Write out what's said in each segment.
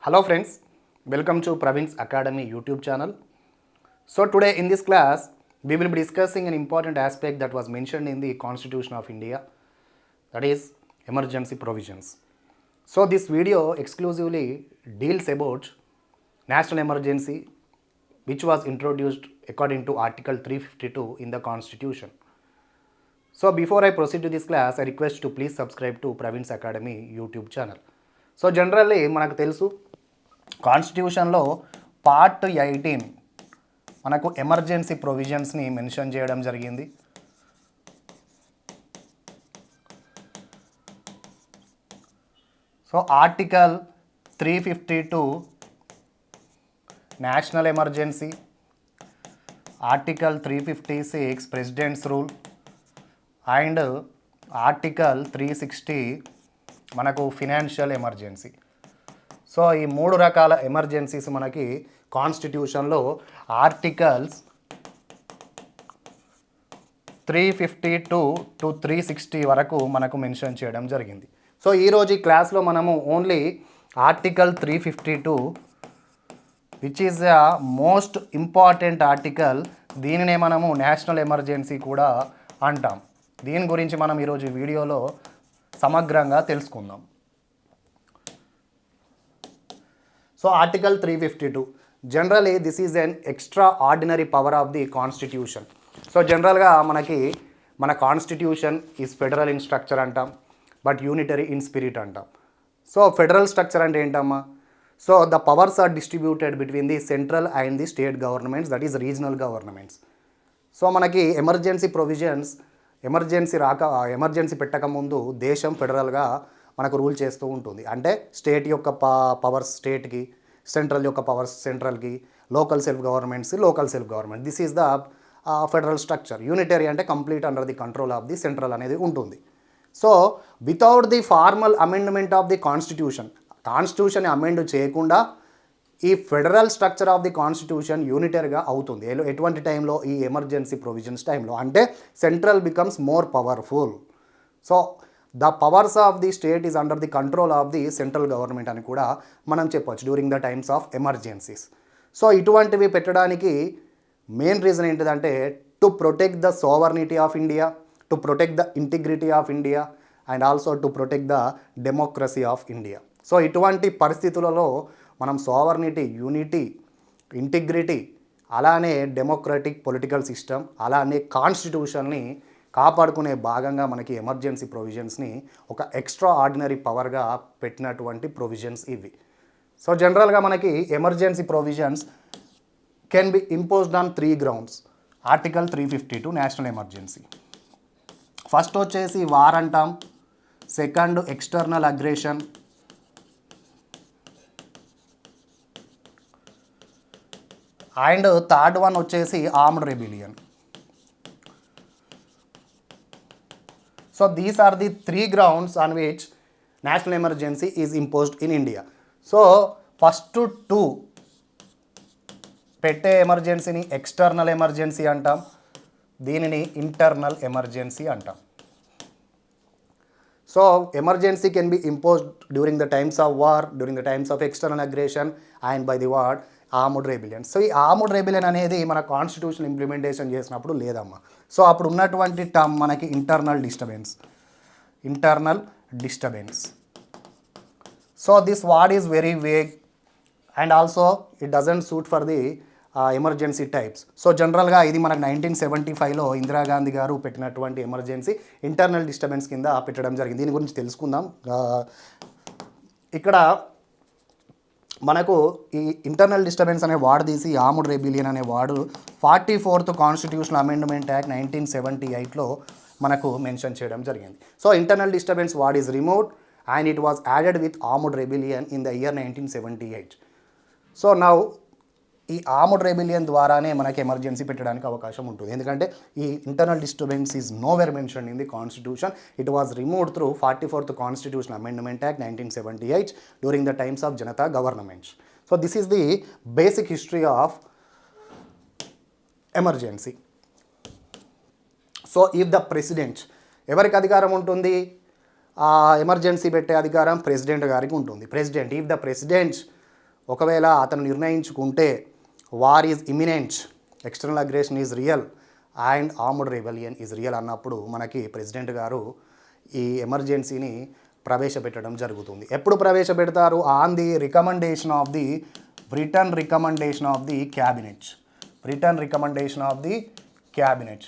Hello friends, welcome to Pravin's Academy YouTube channel. So today in this class, we will be discussing an important aspect that was mentioned in the Constitution of India, that is emergency provisions. So this video exclusively deals about national emergency which was introduced according to Article 352 in the Constitution. So before I proceed to this class, I request to please subscribe to Pravin's Academy YouTube channel. So generally మనకు తెలుసు కాన్స్టిట్యూషన్లో part 18 మనకు emergency ప్రొవిజన్స్ని mention చేయడం జరిగింది. So article 352 national emergency, article 356 presidents rule and article 360 మనకు financial emergency. So ఈ మూడు రకాల ఎమర్జెన్సీస్ మనకి కాన్స్టిట్యూషన్లో ఆర్టికల్స్ 352 టు 360 వరకు మనకు మెన్షన్ చేయడం జరిగింది. సో ఈరోజు ఈ క్లాస్లో మనము only article 352 which is the most important article, దీనినే మనము నేషనల్ ఎమర్జెన్సీ కూడా అంటాం. దీని గురించి మనం ఈరోజు వీడియోలో సమగ్రంగా తెలుసుకుందాం. So article 352 generally this is an extraordinary power of the constitution. So జనరల్గా మన constitution is federal in structure అంటాం, బట్ యూనిటరీ ఇన్ స్పిరిట్ అంటాం. సో ఫెడరల్ స్ట్రక్చర్ అంటే ఏంటమ్మా? So the powers are distributed between the central and the state governments, that is regional governments. So మనకి emergency provisions emergency పెట్టకముందు దేశం ఫెడరల్గా మనకు rule చేస్తూ ఉంటుంది. అంటే స్టేట్ యొక్క పవర్స్ స్టేట్కి, సెంట్రల్ యొక్క పవర్స్ సెంట్రల్కి, local self government. This is the federal structure. Unitary అంటే complete under the control of the central అనేది ఉంటుంది. So without the formal amendment of the constitution amend చేయకుండా ఈ federal structure of the constitution యూనిటరీగా అవుతుంది. ఎటువంటి టైంలో? ఈ ఎమర్జెన్సీ ప్రొవిజన్స్ టైంలో. అంటే central becomes more powerful. So the powers of the state is under the control of the central government అని కూడా మనం చెప్పవచ్చు during the times of emergencies. So ఇటువంటివి పెట్టడానికి మెయిన్ రీజన్ ఏంటిదంటే to protect the sovereignty of India, to protect the integrity of India and also to protect the democracy of India. So ఇటువంటి పరిస్థితులలో మనం సోవర్నిటీ, యూనిటీ, ఇంటిగ్రిటీ, అలానే democratic political system, అలానే కాన్స్టిట్యూషన్ని కాపాడుకునే భాగంగా మనకి ఎమర్జెన్సీ ప్రొవిజన్స్ని ఒక ఎక్స్ట్రా ఆర్డినరీ పవర్గా పెట్టినటువంటి ప్రొవిజన్స్ ఇవి. సో జనరల్గా మనకి emergency provisions can be imposed on 3 grounds. Article 352 national emergency. First వచ్చేసి వార్ అంటాం, second external aggression, and third one వచ్చేసి armed rebellion. So these are the 3 grounds on which national emergency is imposed in India. So first 2 పెట్టే ఎమర్జెన్సీని external emergency అంటాం, దీనిని internal emergency అంటాం. So emergency can be imposed during the times of war, during the times of external aggression and by the ward armed rebellion. So ఈ armed rebellion అనేది మన constitution implementation చేసినప్పుడు లేదమ్మా. So అప్పుడు ఉన్నటువంటి టర్మ్ మనకి internal disturbance. So this word is very vague and also it doesn't suit for the emergency types. So జనరల్గా ఇది మనకు 1975లో ఇందిరాగాంధీ గారు పెట్టినటువంటి ఎమర్జెన్సీ ఇంటర్నల్ డిస్టర్బెన్స్ కింద పెట్టడం జరిగింది. దీని గురించి తెలుసుకుందాం. ఇక్కడ మనకు ఈ ఇంటర్నల్ డిస్టర్బెన్స్ అనే వార్డు తీసి ఆర్మ్డ్ రెబిలియన్ అనే word 44th constitutional amendment act 1978లో మనకు మెన్షన్ చేయడం జరిగింది. So internal disturbance word is removed and it was added with armed rebellion in the year 1978. So now ఈ ఆర్మ్డ్ రెబిలియన్ ద్వారానే మనకి ఎమర్జెన్సీ పెట్టడానికి అవకాశం ఉంటుంది. ఎందుకంటే ఈ internal disturbance is nowhere mention in the constitution. It was removed through 44th constitutional amendment act 1978 during the times of Janata governments. So this is the basic history of emergency. So if the president, ఎవరికి అధికారం ఉంటుంది? Emergency పెట్టే అధికారం president గారికి ఉంటుంది. President, if the president ఒకవేళ అతను నిర్ణయించుకుంటే war is imminent, external aggression is real and armed rebellion is real అన్నప్పుడు మనకి ప్రెసిడెంట్ గారు ఈ ఎమర్జెన్సీని ప్రవేశపెట్టడం జరుగుతుంది. ఎప్పుడు ప్రవేశపెడతారు? On the recommendation of the return recommendation of the cabinet. Return recommendation of the cabinet.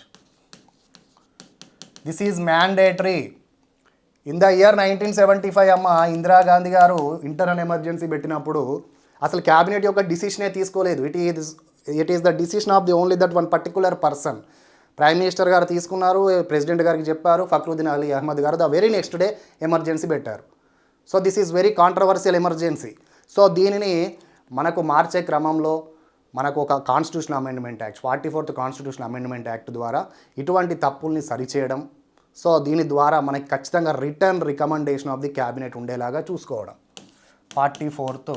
This is mandatory. In the year 1975 అమ్మ ఇందిరాగాంధీ గారు ఇంటర్నల్ ఎమర్జెన్సీ పెట్టినప్పుడు అసలు క్యాబినెట్ యొక్క డిసిషనే తీసుకోలేదు. It is the decision of the only that one particular person. Prime minister గారు తీసుకున్నారు, president గారికి చెప్పారు, ఫక్రుద్దీన్ అలీ అహ్మద్ గారు the very next day emergency పెట్టారు. So this is very controversial emergency. So దీనిని మనకు మార్చే క్రమంలో మనకు ఒక constitution amendment act 44th constitution amendment act ద్వారా ఇటువంటి తప్పుల్ని సరిచేయడం. సో దీని ద్వారా మనకి ఖచ్చితంగా return recommendation of the cabinet ఉండేలాగా చూసుకోవడం. 44th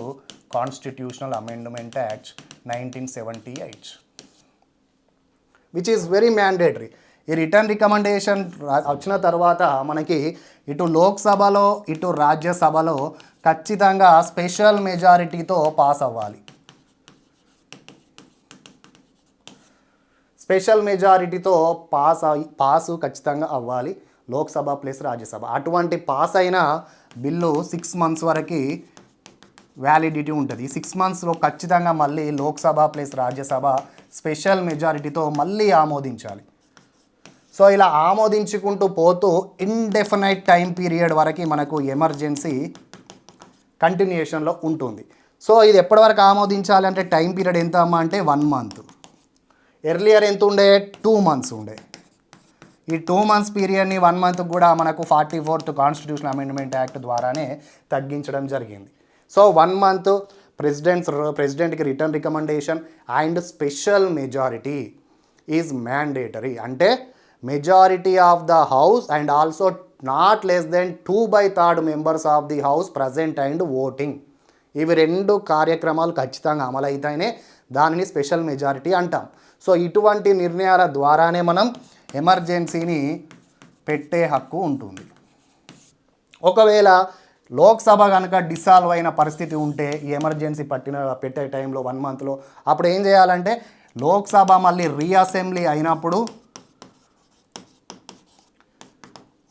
constitutional amendment act 1978 which is very mandatory. ఈ రిటర్న్ రికమెండేషన్ వచ్చిన తర్వాత మనకి ఇటు లోక్సభలో ఇటు రాజ్యసభలో ఖచ్చితంగా స్పెషల్ మెజారిటీతో పాస్ అవ్వాలి. స్పెషల్ మెజారిటీతో పాసు ఖచ్చితంగా అవ్వాలి లోక్సభ ప్లస్ రాజ్యసభ. అటువంటి పాస్ అయిన బిల్లు 6 months వరకు వ్యాలిడిటీ ఉంటుంది. 6 monthsలో ఖచ్చితంగా మళ్ళీ లోక్సభ ప్లస్ రాజ్యసభ స్పెషల్ మెజారిటీతో మళ్ళీ ఆమోదించాలి. సో ఇలా ఆమోదించుకుంటూ పోతూ ఇండెఫినైట్ టైం పీరియడ్ వరకు మనకు ఎమర్జెన్సీ కంటిన్యూషన్లో ఉంటుంది. సో ఇది ఎప్పటి వరకు ఆమోదించాలి అంటే టైం పీరియడ్ ఎంత అమ్మా అంటే 1 month. ఎర్లియర్ ఎంత ఉండే 2 months ఉండే. ఈ 2 months పీరియడ్ని 1 month కూడా మనకు 44th కాన్స్టిట్యూషన్ అమెండ్మెంట్ యాక్ట్ ద్వారానే తగ్గించడం జరిగింది. సో 1 month ప్రెసిడెంట్కి return recommendation and special majority is mandatory. అంటే majority of the house and also not less than 2/3 members of the house present and voting. ఇవి 2 కార్యక్రమాలు ఖచ్చితంగా అమలైతేనే దానిని స్పెషల్ మెజారిటీ అంటాం. సో ఇటువంటి నిర్ణయాల ద్వారానే మనం ఎమర్జెన్సీని పెట్టే హక్కు ఉంటుంది. ఒకవేళ లోక్సభ కనుక డిసాల్వ్ అయిన పరిస్థితి ఉంటే ఈ ఎమర్జెన్సీ పెట్టే టైంలో 1 monthలో అప్పుడు ఏం చేయాలంటే లోక్సభ మళ్ళీ రీఅసెంబ్లీ అయినప్పుడు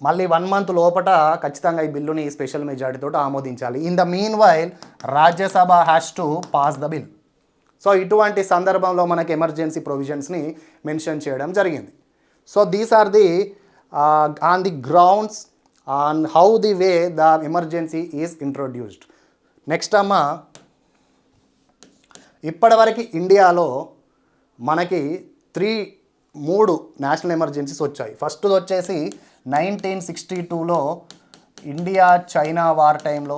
మళ్ళీ 1 month లోపల ఖచ్చితంగా ఈ బిల్లుని స్పెషల్ మెజారిటీతో ఆమోదించాలి. In the meanwhile Rajya Sabha has to pass the bill. So ఇటువంటి సందర్భంలో మనకి ఎమర్జెన్సీ ప్రొవిజన్స్ని మెన్షన్ చేయడం జరిగింది. So these are the on the grounds on how the way the emergency is introduced. Next అమ్మ, ఇప్పటివరకు ఇండియాలో మనకి 3 నేషనల్ ఎమర్జెన్సీస్ వచ్చాయి. ఫస్ట్ వచ్చేసి 1962లో ఇండియా చైనా వార్ టైంలో,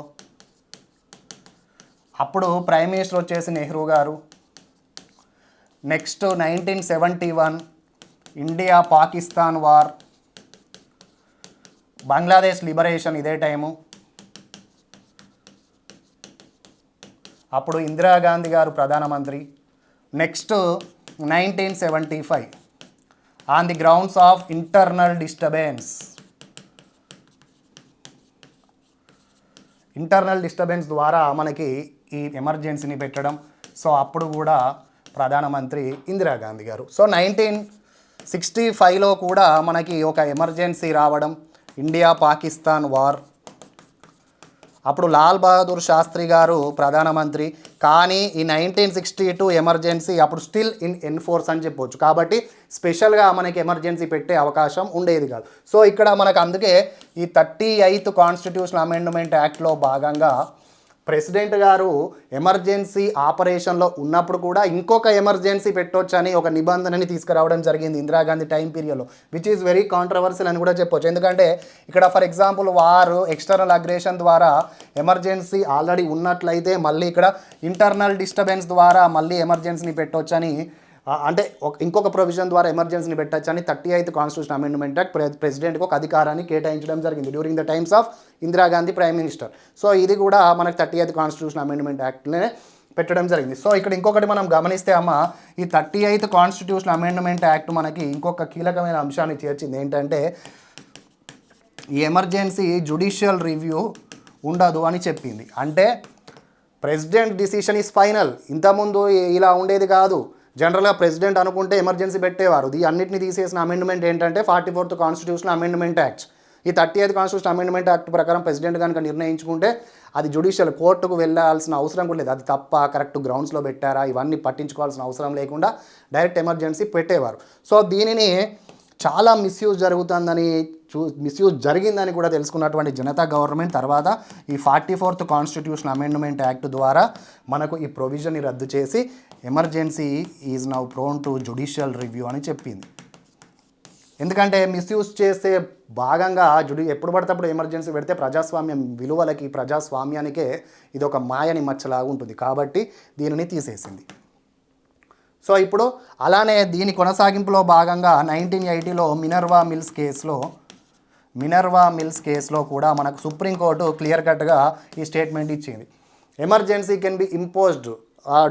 అప్పుడు ప్రైమ్ మినిస్టర్ వచ్చేసి నెహ్రూ గారు. Next 1971 India Pakistan war, Bangladesh liberation ఇదే టైము. అప్పుడు ఇందిరాగాంధీ గారు ప్రధానమంత్రి. Next 1975 on the grounds of internal disturbance ద్వారా మనకి ఈ ఎమర్జెన్సీని పెట్టడం. సో అప్పుడు కూడా ప్రధానమంత్రి ఇందిరాగాంధీ గారు. సో 1965లో కూడా మనకి ఒక ఎమర్జెన్సీ రావడం, ఇండియా పాకిస్తాన్ వార్. అప్పుడు లాల్ బహదూర్ శాస్త్రి గారు ప్రధానమంత్రి. కానీ ఈ 1962 ఎమర్జెన్సీ అప్పుడు స్టిల్ ఇన్ ఎన్ఫోర్స్ అని చెప్పొచ్చు. కాబట్టి స్పెషల్గా మనకి ఎమర్జెన్సీ పెట్టే అవకాశం ఉండేది కాదు. సో ఇక్కడ మనకు అందుకే ఈ 38th కాన్స్టిట్యూషన్ అమెండ్మెంట్ యాక్ట్లో భాగంగా ప్రెసిడెంట్ గారు ఎమర్జెన్సీ ఆపరేషన్లో ఉన్నప్పుడు కూడా ఇంకొక ఎమర్జెన్సీ పెట్టొచ్చని ఒక నిబంధనని తీసుకురావడం జరిగింది ఇందిరాగాంధీ టైం పీరియడ్లో, విచ్ ఈజ్ వెరీ కాంట్రవర్షియల్ అని కూడా చెప్పొచ్చు. ఎందుకంటే ఇక్కడ ఫర్ ఎగ్జాంపుల్ వారు ఎక్స్టర్నల్ అగ్రెషన్ ద్వారా ఎమర్జెన్సీ ఆల్రెడీ ఉన్నట్లయితే మళ్ళీ ఇక్కడ ఇంటర్నల్ డిస్టర్బెన్స్ ద్వారా మళ్ళీ ఎమర్జెన్సీని పెట్టొచ్చని, అంటే ఇంకొక ప్రొవిజన్ ద్వారా ఎమర్జెన్సీని పెట్టచ్చని 38th కాన్స్టిట్యూషన్ అమెండ్మెంట్ యాక్ట్ ప్రెసిడెంట్కి ఒక అధికారాన్ని కేటాయించడం జరిగింది during the times of Indira Gandhi prime minister. So ఇది కూడా మనకు 38th కాన్స్టిట్యూషన్ అమెండ్మెంట్ యాక్ట్నే పెట్టడం జరిగింది. సో ఇక్కడ ఇంకొకటి మనం గమనిస్తే అమ్మ, ఈ 38th కాన్స్టిట్యూషన్ అమెండ్మెంట్ యాక్ట్ మనకి ఇంకొక కీలకమైన అంశాన్ని చేర్చింది. ఏంటంటే ఈ ఎమర్జెన్సీ జ్యుడిషియల్ రివ్యూ ఉండదు అని చెప్పింది. అంటే ప్రెసిడెంట్ డిసిషన్ ఈజ్ ఫైనల్. ఇంతకుముందు ఇలా ఉండేది కాదు. జనరల్గా ప్రెసిడెంట్ అనుకుంటే ఎమర్జెన్సీ పెట్టేవారు. ఈ అన్నింటినీ తీసేసిన అమెండ్మెంట్ ఏంటంటే 44th కాన్స్టిట్యూషన్ అమెండ్మెంట్ యాక్ట్. ఈ 30th కాన్స్టిట్యూషన్ అమెండ్మెంట్ యాక్ట్ ప్రకారం ప్రెసిడెంట్ కనుక నిర్ణయించుకుంటే అది జ్యుడిషియల్ కోర్టుకు వెళ్ళాల్సిన అవసరం కూడా లేదు. అది తప్ప, కరెక్ట్ గ్రౌండ్స్లో పెట్టారా, ఇవన్నీ పట్టించుకోవాల్సిన అవసరం లేకుండా డైరెక్ట్ ఎమర్జెన్సీ పెట్టేవారు. సో దీనిని చాలా మిస్యూజ్ జరుగుతుందని మిస్యూజ్ జరిగిందని కూడా తెలుసుకున్నటువంటి జనతా గవర్నమెంట్ తర్వాత ఈ 44th కాన్స్టిట్యూషన్ అమెండ్మెంట్ యాక్ట్ ద్వారా మనకు ఈ ప్రొవిజన్ని రద్దు చేసి emergency is now prone to judicial review అని చెప్పింది. ఎందుకంటే మిస్యూజ్ చేసే భాగంగా ఎప్పుడు పడితే అప్పుడు ఎమర్జెన్సీ పెడితే ప్రజాస్వామ్యం విలువలకి, ప్రజాస్వామ్యానికే ఇది ఒక మాయని మచ్చలాగా ఉంటుంది. కాబట్టి దీనిని తీసేసింది. సో ఇప్పుడు అలానే దీని కొనసాగింపులో భాగంగా 1980లో మినర్వా మిల్స్ కేసులో కూడా మనకు సుప్రీంకోర్టు క్లియర్ కట్గా ఈ స్టేట్మెంట్ ఇచ్చింది. Emergency can be imposed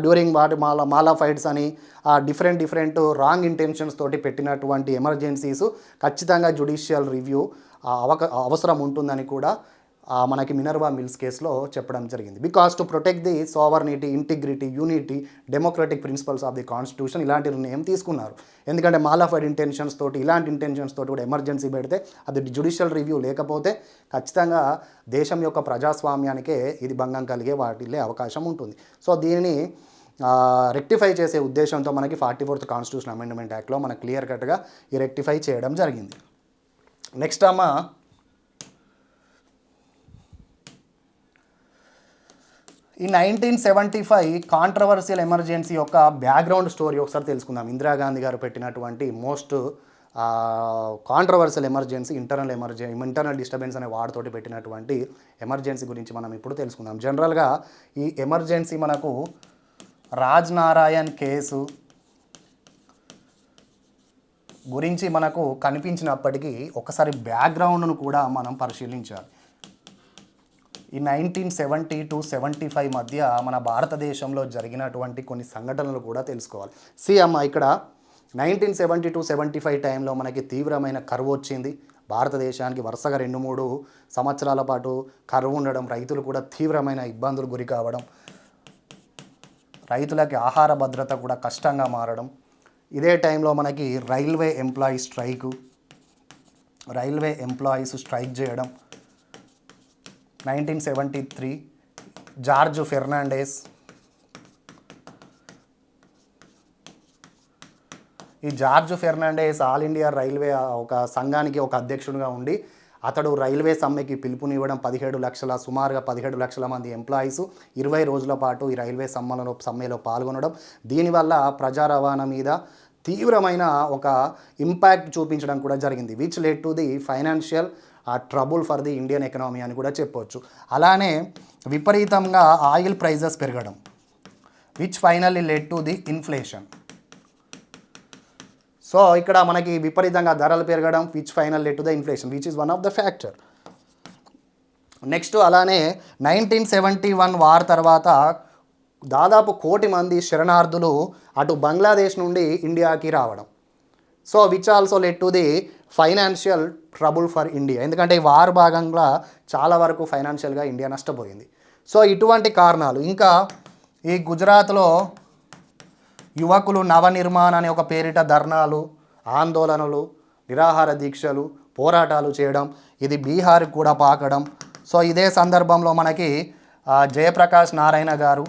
during వాటి మాలాఫైడ్స్ అని డిఫరెంట్ రాంగ్ ఇంటెన్షన్స్ తోటి పెట్టినటువంటి ఎమర్జెన్సీస్ ఖచ్చితంగా జ్యుడిషియల్ రివ్యూ అవసరం ఉంటుందని కూడా మనకి మినర్వా మిల్స్ కేసులో చెప్పడం జరిగింది. Because to protect the sovereignty, integrity, unity, democratic principles of the constitution ఇలాంటి నిర్ణయం తీసుకున్నారు. ఎందుకంటే మాలాఫైడ్ ఇంటెన్షన్స్ తోటి, ఇలాంటి ఇంటెన్షన్స్ తోటి కూడా ఎమర్జెన్సీ పెడితే అది జ్యుడిషియల్ రివ్యూ లేకపోతే ఖచ్చితంగా దేశం యొక్క ప్రజాస్వామ్యానికే ఇది భంగం కలిగే వాటిల్లే అవకాశం ఉంటుంది. సో దీనిని రెక్టిఫై చేసే ఉద్దేశంతో మనకి 44th కాన్స్టిట్యూషన్ అమెండ్మెంట్ యాక్ట్లో మనకు క్లియర్ కట్గా ఈ రెక్టిఫై చేయడం జరిగింది. నెక్స్ట్ ఈ 1975 కాంట్రవర్షియల్ ఎమర్జెన్సీ యొక్క బ్యాక్గ్రౌండ్ స్టోరీ ఒకసారి తెలుసుకుందాం. ఇందిరాగాంధీ గారు పెట్టినటువంటి most controversial emergency internal disturbance అనే వాడితోటి పెట్టినటువంటి ఎమర్జెన్సీ గురించి మనం ఇప్పుడు తెలుసుకుందాం. జనరల్గా ఈ ఎమర్జెన్సీ మనకు రాజ్ నారాయణ్ కేసు గురించి మనకు కనిపించినప్పటికీ ఒకసారి బ్యాక్గ్రౌండ్ను కూడా మనం పరిశీలించాలి. ఈ 1970 to 75 మధ్య మన భారతదేశంలో జరిగినటువంటి కొన్ని సంఘటనలు కూడా తెలుసుకోవాలి. ఇక్కడ 1970 to 75 టైంలో మనకి తీవ్రమైన కరువు వచ్చింది. భారతదేశానికి వరుసగా 2-3 సంవత్సరాల పాటు కరువు ఉండడం, రైతులు కూడా తీవ్రమైన ఇబ్బందులు గురి కావడం, రైతులకి ఆహార భద్రత కూడా కష్టంగా మారడం. ఇదే టైంలో మనకి రైల్వే ఎంప్లాయీస్ స్ట్రైక్ చేయడం. 1973 జార్జ్ ఫెర్నాండెస్, ఈ George Fernandes all India railway ఒక సంఘానికి ఒక అధ్యక్షుడిగా ఉండి అతడు రైల్వే సమ్మెకి పిలుపునివ్వడం, సుమారుగా 17 లక్షల మంది ఎంప్లాయీస్ 20 రోజుల పాటు ఈ రైల్వే సమ్మెలో పాల్గొనడం, దీనివల్ల ప్రజా రవాణా మీద తీవ్రమైన ఒక ఇంపాక్ట్ చూపించడం కూడా జరిగింది. Which led to the financial trouble for the Indian economy అని కూడా చెప్పవచ్చు. అలానే విపరీతంగా ఆయిల్ ప్రైజెస్ పెరగడం, which finally led to the inflation. So ఇక్కడ మనకి విపరీతంగా ధరలు పెరగడం, which final led to the inflation, which is one of the factor. Next అలానే 1971 వార్ తర్వాత దాదాపు 1 కోటి మంది శరణార్థులు అటు బంగ్లాదేశ్ నుండి ఇండియాకి రావడం. So which also led to the financial trouble for India. ఎందుకంటే ఈ వార్ భాగంగా చాలా వరకు ఫైనాన్షియల్గా ఇండియా నష్టపోయింది. సో ఇటువంటి కారణాలు. ఇంకా ఈ గుజరాత్లో యువకులు నవనిర్మాణ్ అనే ఒక పేరిట ధర్నాలు, ఆందోళనలు, నిరాహార దీక్షలు, పోరాటాలు చేయడం, ఇది బీహార్కి కూడా పాకడం. సో ఇదే సందర్భంలో మనకి జయప్రకాష్ నారాయణ గారు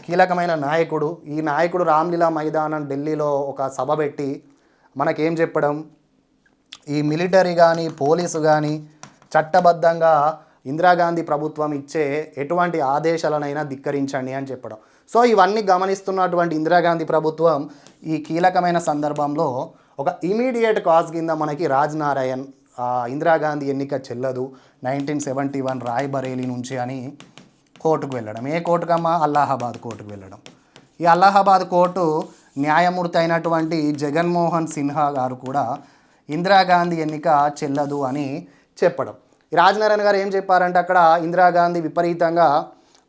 కీలకమైన నాయకుడు. ఈ నాయకుడు రామ్లీలా మైదానం ఢిల్లీలో ఒక సభ పెట్టి మనకేం చెప్పడం, ఈ మిలిటరీ కానీ పోలీసు కానీ చట్టబద్ధంగా ఇందిరాగాంధీ ప్రభుత్వం ఇచ్చే ఎటువంటి ఆదేశాలనైనా ధిక్కరించండి అని చెప్పడం. సో ఇవన్నీ గమనిస్తున్నటువంటి ఇందిరాగాంధీ ప్రభుత్వం ఈ కీలకమైన సందర్భంలో ఒక ఇమీడియట్ కాజ్ కింద మనకి రాజ్ నారాయణ్ ఇందిరాగాంధీ ఎన్నిక చెల్లదు 1971 రాయ్బరేలీ నుంచి అని కోర్టుకు వెళ్ళడం. ఏ కోర్టుకమ్మా? అలహాబాద్ కోర్టుకు వెళ్ళడం. ఈ అలహాబాద్ కోర్టు న్యాయమూర్తి అయినటువంటి జగన్మోహన్ సిన్హా గారు కూడా ఇందిరాగాంధీ ఎన్నిక చెల్లదు అని చెప్పడం. ఈ రాజనారాయణ గారు ఏం చెప్పారంటే అక్కడ ఇందిరాగాంధీ విపరీతంగా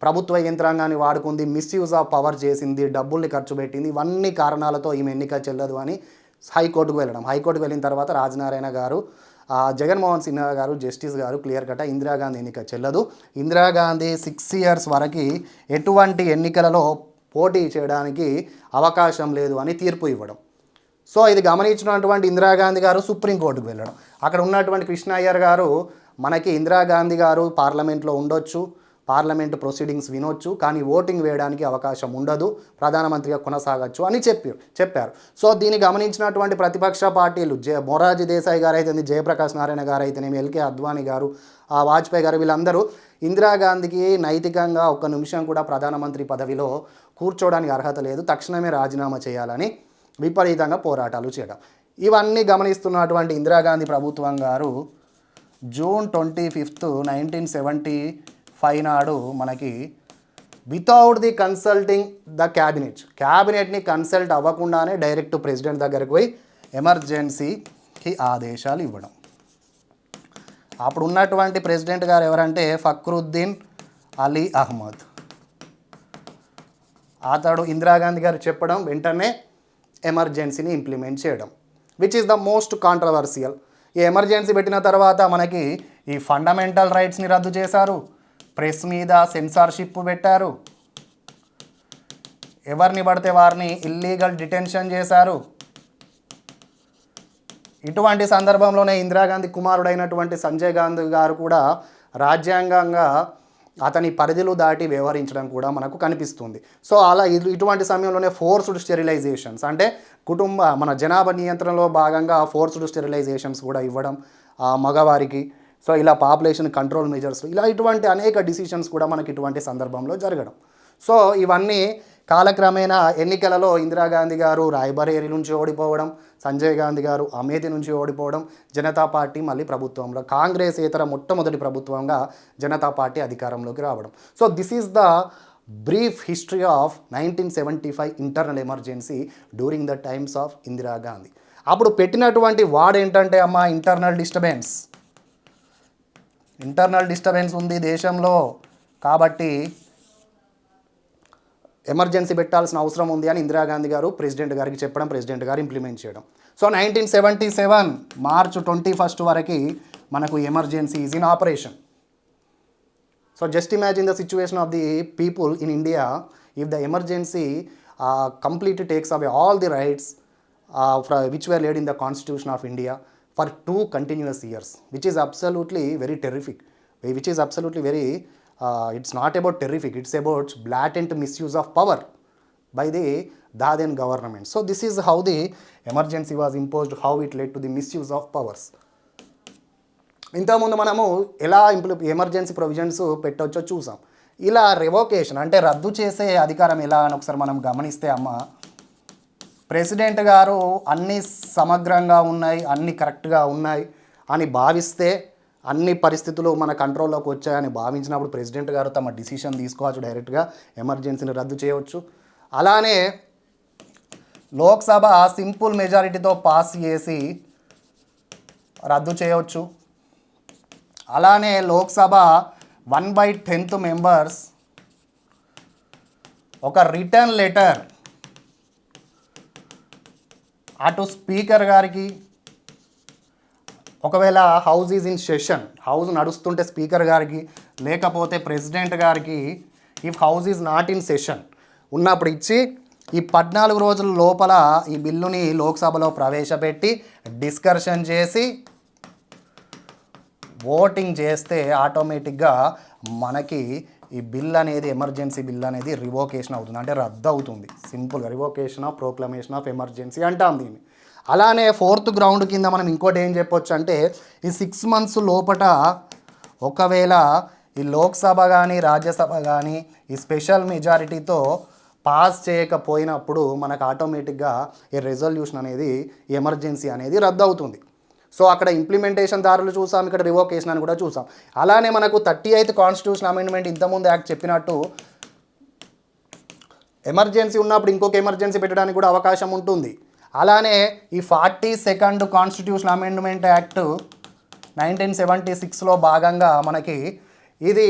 ప్రభుత్వ యంత్రాంగాన్ని వాడుకుంది, మిస్యూజ్ ఆఫ్ పవర్ చేసింది, డబ్బుల్ని ఖర్చు పెట్టింది, ఇవన్నీ కారణాలతో ఈమె ఎన్నిక చెల్లదు అని హైకోర్టుకు వెళ్ళడం. హైకోర్టుకు వెళ్ళిన తర్వాత రాజనారాయణ గారు జగన్మోహన్ సిన్హా గారు జస్టిస్ గారు క్లియర్ కట్ ఇందిరాగాంధీ ఎన్నిక చెల్లదు, ఇందిరాగాంధీ 6 years వరకు ఎటువంటి ఎన్నికలలో పోటీ చేయడానికి అవకాశం లేదు అని తీర్పు ఇవ్వడం. సో ఇది గమనించినటువంటి ఇందిరాగాంధీ గారు సుప్రీంకోర్టుకు వెళ్ళడం. అక్కడ ఉన్నటువంటి కృష్ణ అయ్యర్ గారు మనకి ఇందిరాగాంధీ గారు పార్లమెంట్లో ఉండొచ్చు, పార్లమెంటు ప్రొసీడింగ్స్ వినొచ్చు, కానీ ఓటింగ్ వేయడానికి అవకాశం ఉండదు, ప్రధానమంత్రిగా కొనసాగచ్చు అని చెప్పారు. సో దీన్ని గమనించినటువంటి ప్రతిపక్ష పార్టీలు మొరార్జీ దేశాయ్ గారు అయితే, జయప్రకాష్ నారాయణ గారు అయితేనేమి, ఎల్కే అద్వానీ గారు, వాజ్పేయి గారు, వీళ్ళందరూ ఇందిరాగాంధీకి నైతికంగా ఒక్క నిమిషం కూడా ప్రధానమంత్రి పదవిలో కూర్చోవడానికి అర్హత లేదు, తక్షణమే రాజీనామా చేయాలని విపరీతంగా పోరాటాలు చేయడం. ఇవన్నీ గమనిస్తున్నటువంటి ఇందిరాగాంధీ ప్రభుత్వం గారు June 25, 1975 నాడు మనకి వితౌట్ ది కన్సల్టింగ్ ద క్యాబినెట్ని కన్సల్ట్ అవ్వకుండానే డైరెక్ట్ ప్రెసిడెంట్ దగ్గరికి పోయి ఎమర్జెన్సీకి ఆదేశాలు ఇవ్వడం. అప్పుడు ఉన్నటువంటి ప్రెసిడెంట్ గారు ఎవరంటే ఫక్రుద్దీన్ అలీ అహ్మద్. అతడు ఇందిరాగాంధీ గారు చెప్పడం వెంటనే ఎమర్జెన్సీని ఇంప్లిమెంట్ చేయడం, which is the most controversial. ఈ ఎమర్జెన్సీ పెట్టిన తర్వాత మనకి ఈ ఫండమెంటల్ రైట్స్ని రద్దు చేశారు, ప్రెస్ మీద సెన్సార్షిప్ పెట్టారు, ఎవరిని పడితే వారిని ఇల్లీగల్ డిటెన్షన్ చేశారు. ఇటువంటి సందర్భంలోనే ఇందిరాగాంధీ కుమారుడైనటువంటి సంజయ్ గాంధీ గారు కూడా రాజ్యాంగంగా అతని పరిధిలు దాటి వ్యవహరించడం కూడా మనకు కనిపిస్తుంది. సో అలా ఇటువంటి సమయంలోనే ఫోర్స్డ్ స్టెరిలైజేషన్స్, అంటే మన జనాభా నియంత్రణలో భాగంగా ఫోర్స్డ్ స్టెరిలైజేషన్స్ కూడా ఇవ్వడం మగవారికి. సో ఇలా పాపులేషన్ కంట్రోల్ మెజర్స్, ఇలా ఇటువంటి అనేక డిసిషన్స్ కూడా మనకి ఇటువంటి సందర్భంలో జరగడం. సో ఇవన్నీ కాలక్రమేణా ఎన్నికలలో ఇందిరాగాంధీ గారు రాయ్బరేలీ నుంచి ఓడిపోవడం, సంజయ్ గాంధీ గారు అమేథీ నుంచి ఓడిపోవడం, జనతా పార్టీ మళ్ళీ ప్రభుత్వంలో కాంగ్రెస్ ఇతర మొట్టమొదటి ప్రభుత్వంగా జనతా పార్టీ అధికారంలోకి రావడం. So this is the brief history of 1975 internal emergency during the times of Indira Gandhi. అప్పుడు పెట్టినటువంటి వార్డ్ ఏంటంటే ఇంటర్నల్ డిస్టర్బెన్స్ ఉంది దేశంలో, కాబట్టి ఎమర్జెన్సీ పెట్టాల్సిన అవసరం ఉంది అని ఇందిరాగాంధీ గారు ప్రెసిడెంట్ గారికి చెప్పడం, ప్రెసిడెంట్ గారు ఇంప్లిమెంట్ చేయడం. సో 1977 March 21 వరకు మనకు emergency is in operation. So just imagine the situation of the people in India if the emergency completely takes away all the rights which were laid in the Constitution of India for 2 continuous years, which is absolutely very terrific, which is absolutely very it's not about terrific, it's about blatant misuse of power by the then government. So this is how the emergency was imposed, how it led to the misuse of powers. ఇంతకుముందు మనము ఎలా emergency provisions పెట్టవచ్చో చూసాం. ఇలా revocation అంటే రద్దు చేసే అధికారం ఎలా అని ఒకసారి మనం గమనిస్తే ప్రెసిడెంట్ గారు అన్నీ సమగ్రంగా ఉన్నాయి, అన్నీ కరెక్ట్గా ఉన్నాయి అని భావిస్తే, అన్ని పరిస్థితులు మన కంట్రోల్లోకి వచ్చాయని భావించినప్పుడు ప్రెసిడెంట్ గారు తమ డిసిషన్ తీసుకోవచ్చు, డైరెక్ట్గా ఎమర్జెన్సీని రద్దు చేయవచ్చు. అలానే లోక్సభ సింపుల్ మెజారిటీతో పాస్ చేసి రద్దు చేయవచ్చు. అలానే లోక్సభ 1/10 మెంబర్స్ ఒక రిటర్న్ లెటర్ అటు స్పీకర్ గారికి, ఒకవేళ house is in session, house నడుస్తుంటే స్పీకర్ గారికి, లేకపోతే ప్రెసిడెంట్ గారికి if house is not in session ఉన్నప్పుడు ఇచ్చి ఈ 14 రోజుల లోపల ఈ బిల్లుని లోక్సభలో ప్రవేశపెట్టి డిస్కషన్ చేసి ఓటింగ్ చేస్తే ఆటోమేటిక్గా మనకి ఈ బిల్ అనేది, ఎమర్జెన్సీ బిల్ అనేది రివోకేషన్ అవుతుంది, అంటే రద్దు అవుతుంది. సింపుల్గా రివోకేషన్ ఆఫ్ ప్రోక్లమేషన్ ఆఫ్ ఎమర్జెన్సీ అంటాం దీన్ని. అలానే 4th గ్రౌండ్ కింద మనం ఇంకోటి ఏం చెప్పొచ్చు అంటే ఈ 6 months లోపట ఒకవేళ ఈ లోక్సభ కానీ రాజ్యసభ కానీ ఈ స్పెషల్ మెజారిటీతో పాస్ చేయకపోయినప్పుడు మనకు ఆటోమేటిక్గా ఈ రెజల్యూషన్ అనేది, ఎమర్జెన్సీ అనేది రద్దు అవుతుంది. సో అక్కడ ఇంప్లిమెంటేషన్ దారులు చూసాం, ఇక్కడ రివోకేషన్ అని కూడా చూసాం. అలానే మనకు 38th కాన్స్టిట్యూషన్ అమెండ్మెంట్ ఇంతకుముందు యాక్ట్ చెప్పినట్టు ఎమర్జెన్సీ ఉన్నప్పుడు ఇంకొక ఎమర్జెన్సీ పెట్టడానికి కూడా అవకాశం ఉంటుంది. అలానే ఈ 42nd కాన్స్టిట్యూషన్ అమెండ్మెంట్ యాక్ట్ 1976లో భాగంగా మనకి ఇది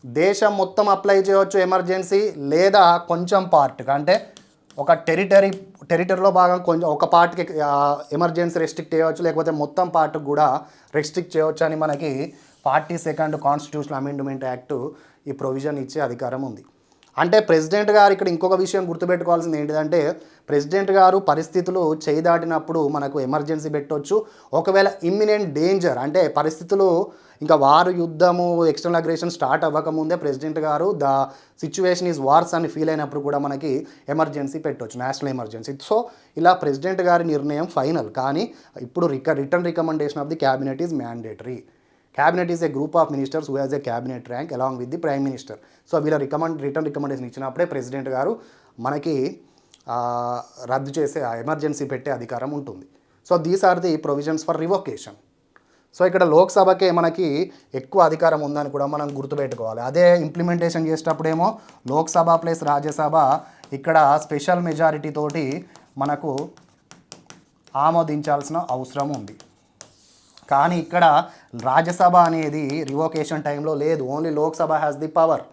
దేశం మొత్తం అప్లై చేయవచ్చు ఎమర్జెన్సీ, లేదా కొంచెం పార్ట్గా, అంటే ఒక టెరిటరీలో భాగం కొంచెం ఒక పార్ట్కి ఎమర్జెన్సీ రెస్ట్రిక్ట్ చేయవచ్చు, లేకపోతే మొత్తం పార్ట్కి కూడా రెస్ట్రిక్ట్ చేయవచ్చు అని మనకి 42nd కాన్స్టిట్యూషన్ అమెండ్మెంట్ యాక్ట్ ఈ ప్రొవిజన్ ఇచ్చే అధికారం ఉంది. అంటే ప్రెసిడెంట్ గారు ఇక్కడ ఇంకొక విషయం గుర్తుపెట్టుకోవాల్సింది ఏంటిదంటే, ప్రెసిడెంట్ గారు పరిస్థితులు చేయి దాటినప్పుడు మనకు ఎమర్జెన్సీ పెట్టవచ్చు. ఒకవేళ ఇమ్మినెంట్ డేంజర్ అంటే పరిస్థితులు ఇంకా వారు యుద్ధము ఎక్స్టర్నల్ అగ్రెషన్ స్టార్ట్ అవ్వకముందే ప్రెసిడెంట్ గారు ద సిచ్యువేషన్ ఈజ్ వార్స్ అని ఫీల్ అయినప్పుడు కూడా మనకి ఎమర్జెన్సీ పెట్టవచ్చు, నేషనల్ ఎమర్జెన్సీ. సో ఇలా ప్రెసిడెంట్ గారి నిర్ణయం ఫైనల్. కానీ ఇప్పుడు return recommendation of the cabinet is mandatory. Cabinet is a group of ministers who has a cabinet rank along with the prime minister. So వీళ్ళ రిటర్న్ రికమెండేషన్ ఇచ్చినప్పుడే president గారు మనకి రద్దు చేసే ఎమర్జెన్సీ పెట్టే అధికారం ఉంటుంది. So these are the provisions for revocation. So ఇక్కడ లోక్సభకే మనకి ఎక్కువ అధికారం ఉందని కూడా మనం గుర్తుపెట్టుకోవాలి. అదే ఇంప్లిమెంటేషన్ చేసేటప్పుడేమో లోక్సభ ప్లస్ రాజ్యసభ ఇక్కడ స్పెషల్ మెజారిటీ తోటి మనకు ఆమోదించాల్సిన అవసరం ఉంది. కానీ ఇక్కడ రాజ్యసభ అనేది రివోకేషన్ టైంలో లేదు. Only Lok Sabha has the power.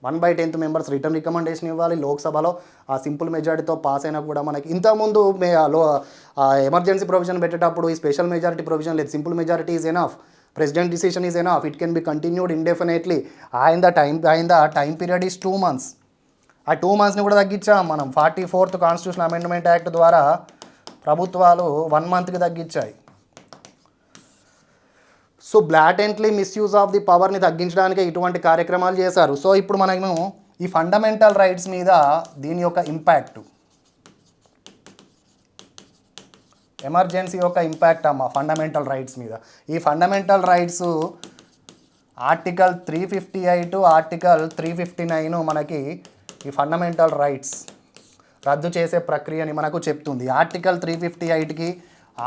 1/10 members return recommendation ఇవ్వాలి. లోక్సభలో ఆ సింపుల్ మెజారిటీతో పాస్ అయినా కూడా మనకి ఇంతకుముందు ఎమర్జెన్సీ ప్రొవిజన్ పెట్టేటప్పుడు ఈ స్పెషల్ మెజారిటీ ప్రొవిజన్ లేదు. Simple majority is enough. President decision is enough. It can be continued indefinitely. The time period is 2 months. ఆ 2 monthsని కూడా తగ్గించాం మనం. 44th కాన్స్టిట్యూషన్ అమెండ్మెంట్ యాక్ట్ ద్వారా ప్రభుత్వాలు 1 monthకి తగ్గించాయి. So blatantly misuse of the పవర్ని తగ్గించడానికి ఇటువంటి కార్యక్రమాలు చేశారు. సో ఇప్పుడు మనము ఈ ఫండమెంటల్ రైట్స్ మీద దీని యొక్క ఇంపాక్ట్, ఎమర్జెన్సీ యొక్క ఇంపాక్ట్ ఫండమెంటల్ రైట్స్ మీద. ఈ ఫండమెంటల్ రైట్స్ ఆర్టికల్ 358, ఆర్టికల్ 359 మనకి ఈ ఫండమెంటల్ రైట్స్ రద్దు చేసే ప్రక్రియని మనకు చెప్తుంది. ఆర్టికల్ 358కి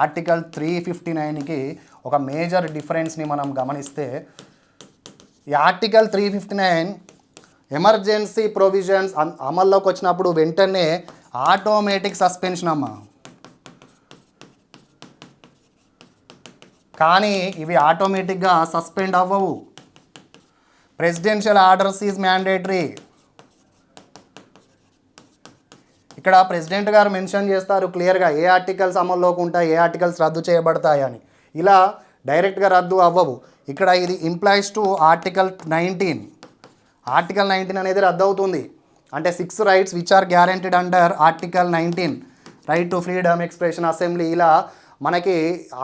ఆర్టికల్ 359కి ఒక మేజర్ డిఫరెన్స్ని మనం గమనిస్తే, ఈ ఆర్టికల్ 359 ఎమర్జెన్సీ ప్రొవిజన్స్ అమల్లోకి వచ్చినప్పుడు వెంటనే ఆటోమేటిక్ సస్పెన్షన్ కానీ ఇవి ఆటోమేటిక్గా సస్పెండ్ అవ్వవు. Presidential orders is mandatory. ఇక్కడ ప్రెసిడెంట్ గారు మెన్షన్ చేస్తారు క్లియర్గా ఏ ఆర్టికల్స్ అమల్లోకి ఉంటాయి, ఏ ఆర్టికల్స్ రద్దు చేయబడతాయి అని. ఇలా డైరెక్ట్గా రద్దు అవ్వవు. ఇక్కడ ఇది ఇంప్లాయిస్ టు ఆర్టికల్ 19. ఆర్టికల్ 19 అనేది రద్దు అవుతుంది. అంటే 6 rights which are guaranteed under article 19, right to freedom, expression, assembly. ఇలా మనకి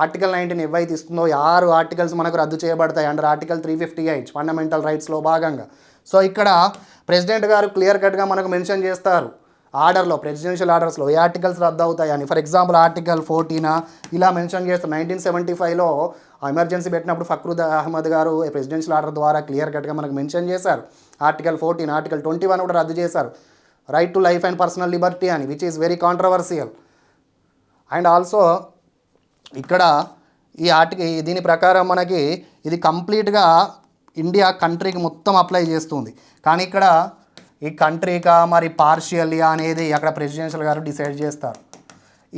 ఆర్టికల్ 19 ఏవైతే ఇస్తుందో 6 ఆర్టికల్స్ మనకు రద్దు చేయబడతాయి అండర్ ఆర్టికల్ 358 ఫండమెంటల్ రైట్స్లో భాగంగా. సో ఇక్కడ ప్రెసిడెంట్ గారు క్లియర్ కట్గా మనకు మెన్షన్ చేస్తారు ఆర్డర్లో, ప్రెసిడెన్షియల్ ఆర్డర్స్లో ఏ ఆర్టికల్స్ రద్దు అవుతాయి అని. ఫర్ ఎగ్జాంపుల్ ఆర్టికల్ 14 ఇలా మెన్షన్ చేస్తారు. 1975లో ఎమర్జెన్సీ పెట్టినప్పుడు ఫక్రుద్ అహ్మద్ గారు ప్రెసిడెన్షియల్ ఆర్డర్ ద్వారా క్లియర్ కట్గా మనకు మెన్షన్ చేశారు. ఆర్టికల్ 14, ఆర్టికల్ 21 కూడా రద్దు చేశారు, right to life and personal liberty అని, which is very controversial. And also ఇక్కడ దీని ప్రకారం మనకి ఇది కంప్లీట్గా ఇండియా కంట్రీకి మొత్తం అప్లై చేస్తుంది. కానీ ఇక్కడ ఈ కంట్రీకా మరి పార్షియల్గా అనేది అక్కడ ప్రెసిడెన్షియల్ గారు డిసైడ్ చేస్తారు.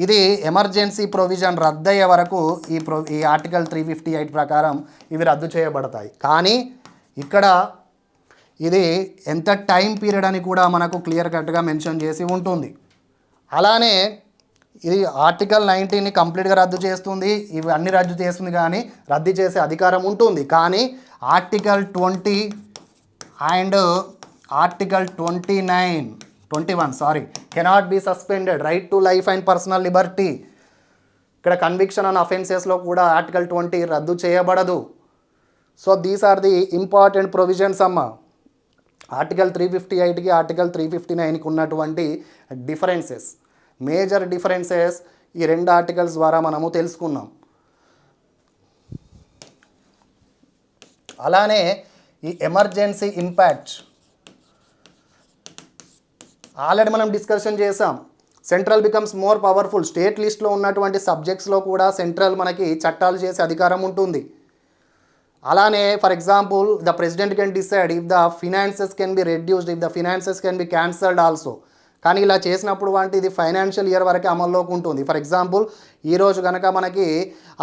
ఇది ఎమర్జెన్సీ ప్రొవిజన్ రద్దయ్యే వరకు ఈ ఆర్టికల్ 358 ప్రకారం ఇవి రద్దు చేయబడతాయి. కానీ ఇక్కడ ఇది ఎంత టైం పీరియడ్ అని కూడా మనకు క్లియర్ కట్గా మెన్షన్ చేసి ఉంటుంది. అలానే ఇది ఆర్టికల్ 19ని కంప్లీట్గా రద్దు చేస్తుంది, ఇవి అన్ని రద్దు చేస్తుంది, కానీ రద్దు చేసే అధికారం ఉంటుంది. కానీ article 20 and article 21 cannot be suspended, right to life and personal liberty. ఇక్కడ కన్విక్షన్ అండ్ అఫెన్సెస్లో కూడా ఆర్టికల్ 20 రద్దు చేయబడదు. So these are the important provisions article 358కి ఆర్టికల్ 359కి ఉన్నటువంటి డిఫరెన్సెస్, మేజర్ డిఫరెన్సెస్ ఈ 2 ఆర్టికల్స్ ద్వారా మనము తెలుసుకున్నాం. అలానే ఈ ఎమర్జెన్సీ ఇంపాక్ట్ ఆల్రెడీ మనం డిస్కషన్ చేసాం. Central becomes more powerful. State లిస్ట్లో ఉన్నటువంటి సబ్జెక్ట్స్లో కూడా సెంట్రల్ మనకి చట్టాలు చేసే అధికారం ఉంటుంది. అలానే for example the president can decide if the finances can be reduced, if the finances can be cancelled also. కానీ ఇలా చేసినప్పుడు అంటే ఇది ఫైనాన్షియల్ ఇయర్ వరకే అమల్లోకి ఉంటుంది. ఫర్ ఎగ్జాంపుల్ ఈరోజు కనుక మనకి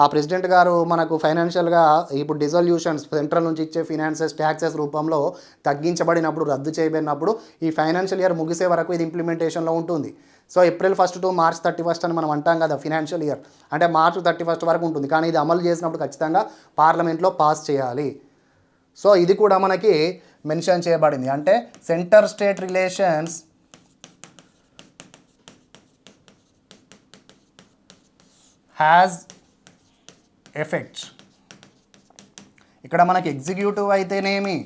ఆ ప్రెసిడెంట్ గారు మనకు ఫైనాన్షియల్గా ఇప్పుడు డిజల్యూషన్స్ సెంట్రల్ నుంచి ఇచ్చే ఫినాన్సెస్ ట్యాక్సెస్ రూపంలో తగ్గించబడినప్పుడు, రద్దు చేయబడినప్పుడు ఈ ఫైనాన్షియల్ ఇయర్ ముగిసే వరకు ఇది ఇంప్లిమెంటేషన్లో ఉంటుంది. సో April 1 టు March 31 అని మనం అంటాం కదా ఫినాన్షియల్ ఇయర్, అంటే March 31 వరకు ఉంటుంది. కానీ ఇది అమలు చేసినప్పుడు ఖచ్చితంగా పార్లమెంట్లో పాస్ చేయాలి. సో ఇది కూడా మనకి మెన్షన్ చేయబడింది. అంటే centre state relations has effects. ఇక్కడ మనకి ఎగ్జిక్యూటివ్ అయితేనేమి,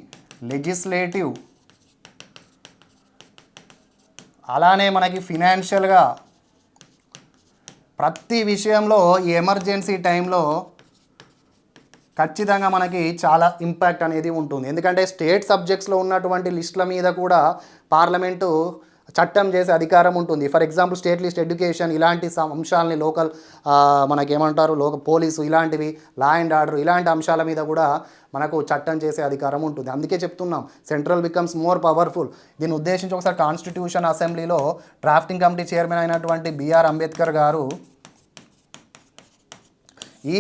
లెజిస్లేటివ్, అలానే మనకి ఫినాన్షియల్గా ప్రతి విషయంలో ఈ ఎమర్జెన్సీ టైంలో ఖచ్చితంగా మనకి చాలా ఇంపాక్ట్ అనేది ఉంటుంది. ఎందుకంటే స్టేట్ సబ్జెక్ట్స్లో ఉన్నటువంటి లిస్టుల మీద కూడా పార్లమెంటు చట్టం చేసే అధికారం ఉంటుంది. For example state list education ఇలాంటి అంశాలని లోకల్ మనకేమంటారు పోలీసు ఇలాంటివి, లా అండ్ ఆర్డర్ ఇలాంటి అంశాల మీద కూడా మనకు చట్టం చేసే అధికారం ఉంటుంది. అందుకే చెప్తున్నాం సెంట్రల్ బికమ్స్ మోర్ పవర్ఫుల్. దీన్ని ఉద్దేశించి ఒకసారి కాన్స్టిట్యూషన్ అసెంబ్లీలో డ్రాఫ్టింగ్ కమిటీ చైర్మన్ అయినటువంటి బిఆర్ అంబేద్కర్ గారు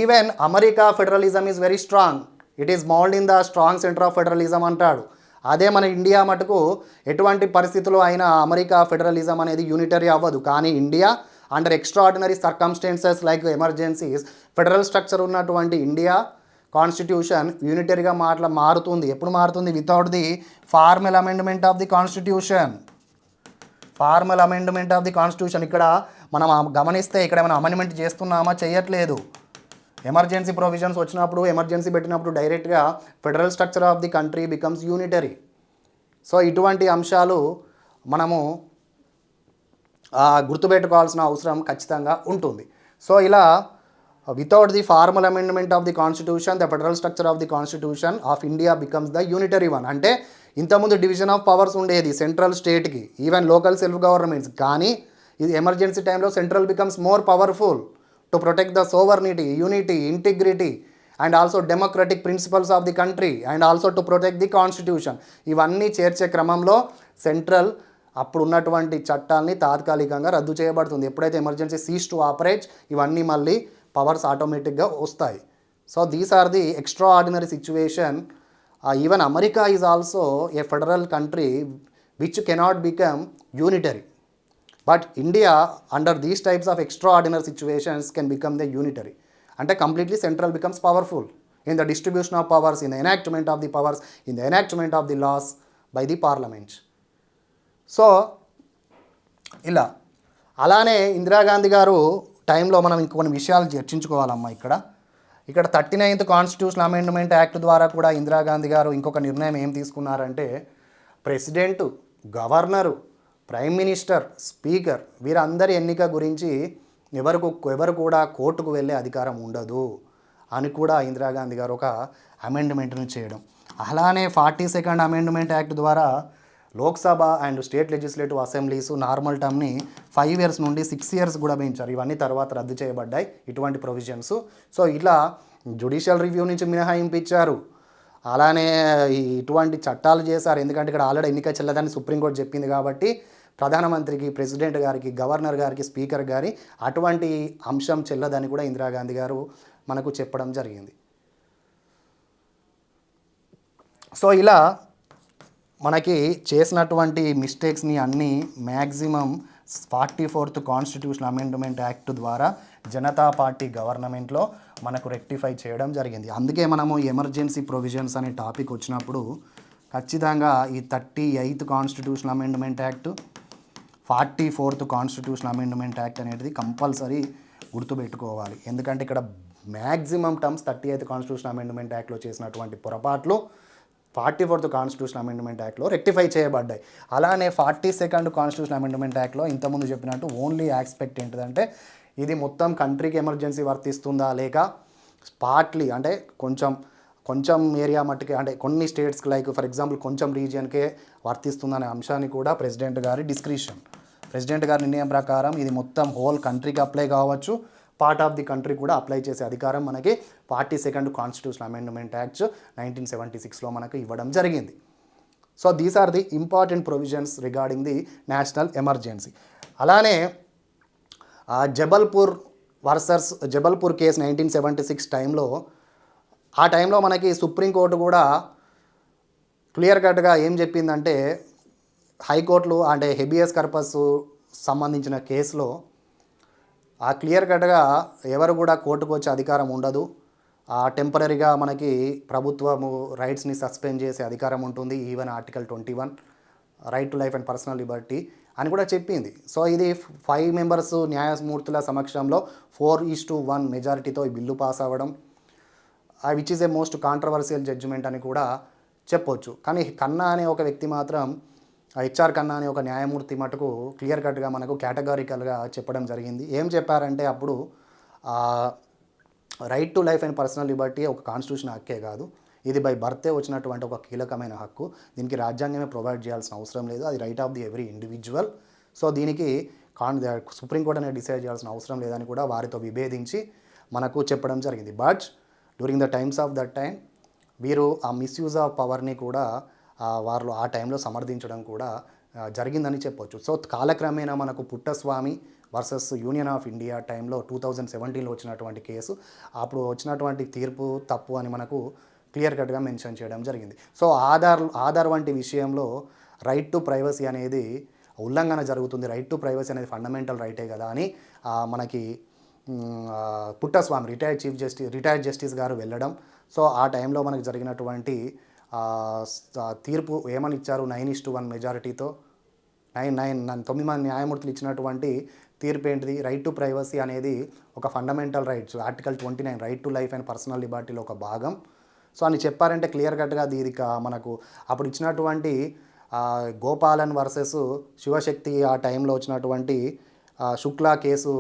even America federalism is very strong, it is mould in the strong centre of federalism అంటాడు. అదే మన ఇండియా మటుకు ఎటువంటి పరిస్థితుల్లో అయినా అమెరికా ఫెడరలిజం అనేది యూనిటరీ అవ్వదు. కానీ India under extraordinary circumstances like emergencies federal structure ఉన్నటువంటి ఇండియా కాన్స్టిట్యూషన్ యూనిటరీగా మారుతుంది. ఎప్పుడు మారుతుంది? Without the formal amendment of the constitution. Formal amendment of the constitution ఇక్కడ మనం గమనిస్తే ఇక్కడ మనం అమెండ్మెంట్ చేస్తున్నామా? చేయట్లేదు. ఎమర్జెన్సీ ప్రొవిజన్స్ వచ్చినప్పుడు, ఎమర్జెన్సీ పెట్టినప్పుడు డైరెక్ట్గా federal structure of the country becomes unitary. So ఇటువంటి అంశాలు మనము గుర్తుపెట్టుకోవాల్సిన అవసరం ఖచ్చితంగా ఉంటుంది. సో ఇలా without the formal amendment of the constitution the federal structure of the constitution of India becomes the unitary one. అంటే ఇంతకుముందు డివిజన్ ఆఫ్ పవర్స్ ఉండేది సెంట్రల్ స్టేట్కి, ఈవెన్ లోకల్ సెల్ఫ్ గవర్నమెంట్స్. కానీ ఇది ఎమర్జెన్సీ టైంలో central becomes more powerful to protect the sovereignty, unity, integrity and also democratic principles of the country and also to protect the constitution. ఇవన్నీ చేర్చే క్రమంలో central అప్పుడు ఉన్నటువంటి చట్టాలని తాత్కాలికంగా రద్దు చేయబడుతుంది. ఎప్పుడైతే ఎమర్జెన్సీ సీజ్ టు ఆపరేట్ ఇవన్నీ మళ్ళీ పవర్స్ ఆటోమేటిక్గా వస్తాయి. So these are the extraordinary situation. Even America is also a federal country which cannot become unitary. But India under these types of extraordinary situations can become the unitary. అంటే completely central becomes powerful in the distribution of powers, in the enactment of the powers, in the enactment of the laws by the parliament. So ఇలా అలానే ఇందిరాగాంధీ గారు టైంలో మనం ఇంకొన్ని విషయాలు చర్చించుకోవాలమ్మా. ఇక్కడ 39th constitution amendment act ద్వారా కూడా ఇందిరాగాంధీ గారు ఇంకొక నిర్ణయం ఏం తీసుకున్నారంటే president, governor, prime minister, speaker వీరందరి ఎన్నిక గురించి ఎవరు కూడా కోర్టుకు వెళ్ళే అధికారం ఉండదు అని కూడా ఇందిరాగాంధీ గారు ఒక అమెండ్మెంట్ని చేయడం. అలానే 42nd అమెండ్మెంట్ యాక్ట్ ద్వారా Lok Sabha and state legislative assemblies normal టర్మ్ని 5 years నుండి 6 years కూడా పెంచారు. ఇవన్నీ తర్వాత రద్దు చేయబడ్డాయి ఇటువంటి ప్రొవిజన్స్. సో ఇలా జ్యుడిషియల్ రివ్యూ నుంచి మినహాయింపు ఇచ్చారు. అలానే ఇటువంటి చట్టాలు చేశారు. ఎందుకంటే ఇక్కడ ఆల్రెడీ ఎన్నిక చెల్లదని సుప్రీంకోర్టు చెప్పింది కాబట్టి ప్రధానమంత్రికి, ప్రెసిడెంట్ గారికి, గవర్నర్ గారికి, స్పీకర్ గారి అటువంటి అంశం చెల్లదని కూడా ఇందిరాగాంధీ గారు మనకు చెప్పడం జరిగింది. సో ఇలా మనకి చేసినటువంటి మిస్టేక్స్ని అన్నీ maximum 44th constitution amendment act ద్వారా జనతా పార్టీ గవర్నమెంట్లో మనకు రెక్టిఫై చేయడం జరిగింది. అందుకే మనము ఎమర్జెన్సీ ప్రొవిజన్స్ అనే టాపిక్ వచ్చినప్పుడు ఖచ్చితంగా ఈ 38th constitution amendment act, 44th constitution amendment act అనేది కంపల్సరీ గుర్తుపెట్టుకోవాలి. ఎందుకంటే ఇక్కడ maximum terms 38th constitution amendment యాక్ట్లో చేసినటువంటి పొరపాట్లు 44th కాన్స్టిట్యూషన్ అమెండ్మెంట్ యాక్ట్లో రెక్టిఫై చేయబడ్డాయి. అలానే 42nd కాన్స్టిట్యూషన్ అమెండ్మెంట్ యాక్ట్లో ఇంతకుముందు చెప్పినట్టు ఓన్లీ ఆస్పెక్ట్ ఏంటిదంటే ఇది మొత్తం కంట్రీకి ఎమర్జెన్సీ వర్తిస్తుందా లేక పార్ట్లీ అంటే కొంచెం ఏరియా మట్టుకే అంటే కొన్ని స్టేట్స్కి లైక్ ఫర్ ఎగ్జాంపుల్ కొంచెం రీజియన్కే వర్తిస్తుందనే అంశాన్ని కూడా ప్రెసిడెంట్ గారి డిస్క్రిషన్, ప్రెసిడెంట్ గారి నిర్ణయం ప్రకారం ఇది మొత్తం హోల్ కంట్రీకి అప్లై కావచ్చు, పార్ట్ ఆఫ్ ది కంట్రీ కూడా అప్లై చేసే అధికారం మనకి 42nd కాన్స్టిట్యూషన్ అమెండ్మెంట్ యాక్ట్ 1976లో మనకు ఇవ్వడం జరిగింది. So these are the important provisions regarding the national emergency. అలానే జబల్పూర్ కేసు 1976 టైంలో, ఆ టైంలో మనకి సుప్రీంకోర్టు కూడా క్లియర్ కట్గా ఏం చెప్పిందంటే, హైకోర్టులు అంటే హెబియస్ కార్పస్ సంబంధించిన కేసులో క్లియర్ కట్గా ఎవరు కూడా కోర్టుకు వచ్చే అధికారం ఉండదు. టెంపరీగా మనకి ప్రభుత్వము రైట్స్ని సస్పెండ్ చేసే అధికారం ఉంటుంది, even article 21 right to life and personal liberty అని కూడా చెప్పింది. సో ఇది 5 మెంబర్స్ న్యాయమూర్తుల సమక్షంలో 4:1 మెజారిటీతో ఈ బిల్లు పాస్ అవ్వడం, which is a most controversial judgement అని కూడా చెప్పొచ్చు. కానీ ఖన్నా అనే ఒక వ్యక్తి మాత్రం, హెచ్ఆర్ ఖన్నా అనే ఒక న్యాయమూర్తి మటుకు క్లియర్ కట్గా మనకు కేటగారికల్గా చెప్పడం జరిగింది. ఏం చెప్పారంటే అప్పుడు, right to life and personal Liberty ఒక కాన్స్టిట్యూషన్ హక్కే కాదు, ఇది బై బర్తే వచ్చినటువంటి ఒక కీలకమైన హక్కు, దీనికి రాజ్యాంగమే ప్రొవైడ్ చేయాల్సిన అవసరం లేదు, అది right of the every individual. So దీనికి సుప్రీంకోర్టు అనేది డిసైడ్ చేయాల్సిన అవసరం లేదని కూడా వారితో విభేదించి మనకు చెప్పడం జరిగింది. But during the times of that time వీరు ఆ మిస్యూజ్ ఆఫ్ పవర్ని కూడా వారు ఆ టైంలో సమర్థించడం కూడా జరిగిందని చెప్పొచ్చు. సో కాలక్రమేణా మనకు Puttaswamy versus union of India టైంలో 2017లో వచ్చినటువంటి కేసు, అప్పుడు వచ్చినటువంటి తీర్పు తప్పు అని మనకు క్లియర్ కట్గా మెన్షన్ చేయడం జరిగింది. సో ఆధార్ వంటి విషయంలో రైట్ టు ప్రైవసీ అనేది ఉల్లంఘన జరుగుతుంది, రైట్ టు ప్రైవసీ అనేది ఫండమెంటల్ రైటే కదా అని మనకి పుట్టస్వామి రిటైర్డ్ జస్టిస్ గారు వెళ్ళడం. సో ఆ టైంలో మనకు జరిగినటువంటి తీర్పు ఏమని ఇచ్చారు, 9:1 మెజారిటీతో 9 మంది న్యాయమూర్తులు ఇచ్చినటువంటి తీర్పు ఏంటిది, రైట్ టు ప్రైవసీ అనేది ఒక fundamental rights, article 29 right to life and personal లిబర్టీలో ఒక భాగం. సో అని చెప్పారంటే క్లియర్ కట్గా ఇది మనకు అప్పుడు ఇచ్చినటువంటి గోపాలన్ వర్సెస్ శివశక్తి ఆ టైంలో వచ్చినటువంటి శుక్లా కేసు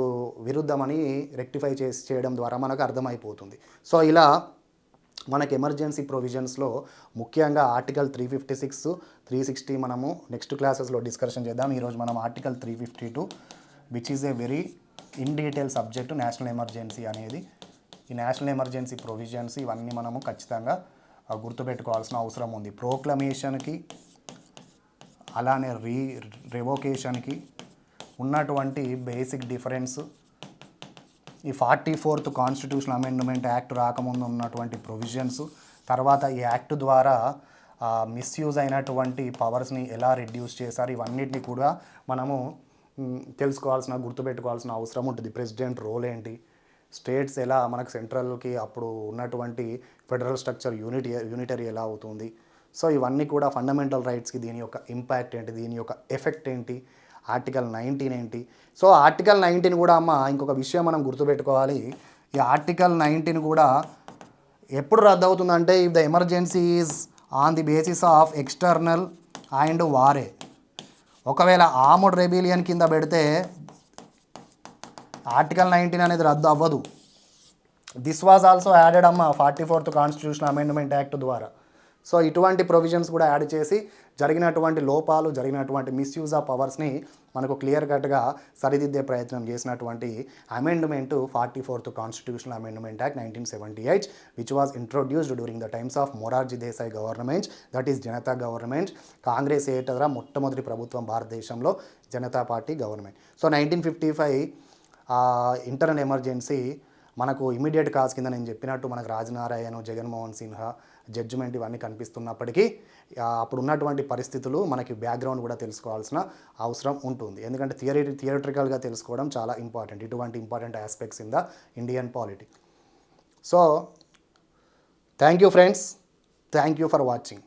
విరుద్ధమని రెక్టిఫై చేయడం ద్వారా మనకు అర్థమైపోతుంది. సో ఇలా మనకి ఎమర్జెన్సీ ప్రొవిజన్స్లో ముఖ్యంగా ఆర్టికల్ 356, 360 మనము నెక్స్ట్ క్లాసెస్లో డిస్కషన్ చేద్దాం. ఈరోజు మనం article 352 which is a very in detail subject national emergency అనేది. ఈ నేషనల్ ఎమర్జెన్సీ ప్రొవిజన్స్ ఇవన్నీ మనము ఖచ్చితంగా గుర్తుపెట్టుకోవాల్సిన అవసరం ఉంది. ప్రోక్లమేషన్కి అలానే రివోకేషన్కి ఉన్నటువంటి బేసిక్ డిఫరెన్స్, ఈ 44th కాన్స్టిట్యూషనల్ అమెండ్మెంట్ యాక్ట్ రాకముందు ఉన్నటువంటి ప్రొవిజన్స్, తర్వాత ఈ యాక్ట్ ద్వారా మిస్యూజ్ అయినటువంటి పవర్స్ని ఎలా రిడ్యూస్ చేశారు, ఇవన్నిటిని కూడా మనము గుర్తుపెట్టుకోవాల్సిన అవసరం ఉంటుంది. ప్రెసిడెంట్ రోల్ ఏంటి, స్టేట్స్ ఎలా మనకు సెంట్రల్కి అప్పుడు ఉన్నటువంటి ఫెడరల్ స్ట్రక్చర్ యూనిటరీ ఎలా అవుతుంది. సో ఇవన్నీ కూడా ఫండమెంటల్ రైట్స్కి దీని యొక్క ఇంపాక్ట్ ఏంటి, దీని యొక్క ఎఫెక్ట్ ఏంటి, ఆర్టికల్ 19 ఏంటి. సో ఆర్టికల్ 19 కూడా ఇంకొక విషయం మనం గుర్తుపెట్టుకోవాలి. ఈ ఆర్టికల్ 19 కూడా ఎప్పుడు రద్దు అవుతుందంటే, if the emergency is on the basis of external and వారే. ఒకవేళ ఆర్మ్డ్ రెబిలియన్ కింద పెడితే ఆర్టికల్ 19 అనేది రద్దు అవ్వదు. This was also added 44th constitutional amendment act ద్వారా. సో ఇటువంటి ప్రొవిజన్స్ కూడా యాడ్ చేసి జరిగినటువంటి లోపాలు, జరిగినటువంటి మిస్యూజ్ ఆఫ్ పవర్స్ని మనకు క్లియర్ కట్గా సరిదిద్దే ప్రయత్నం చేసినటువంటి amendment 44th constitutional amendment act 1978 which was introduced during the times of Morarji Desai government, that is Janata government. Congress ఏటరా మొట్టమొదటి ప్రభుత్వం భారతదేశంలో Janata party government. So 1955 internal emergency మనకు ఇమీడియట్ కాజ్ కింద నేను చెప్పినట్టు మనకు రాజనారాయణ, జగన్మోహన్ సిన్హా జడ్జిమెంట్ ఇవన్నీ కనిపిస్తున్నప్పటికీ అప్పుడు ఉన్నటువంటి పరిస్థితులు మనకి బ్యాక్గ్రౌండ్ కూడా తెలుసుకోవాల్సిన అవసరం ఉంటుంది. ఎందుకంటే థియరిటికల్గా తెలుసుకోవడం చాలా ఇంపార్టెంట్, ఇటువంటి important aspects in the Indian polity. So thank you friends, thank you for watching.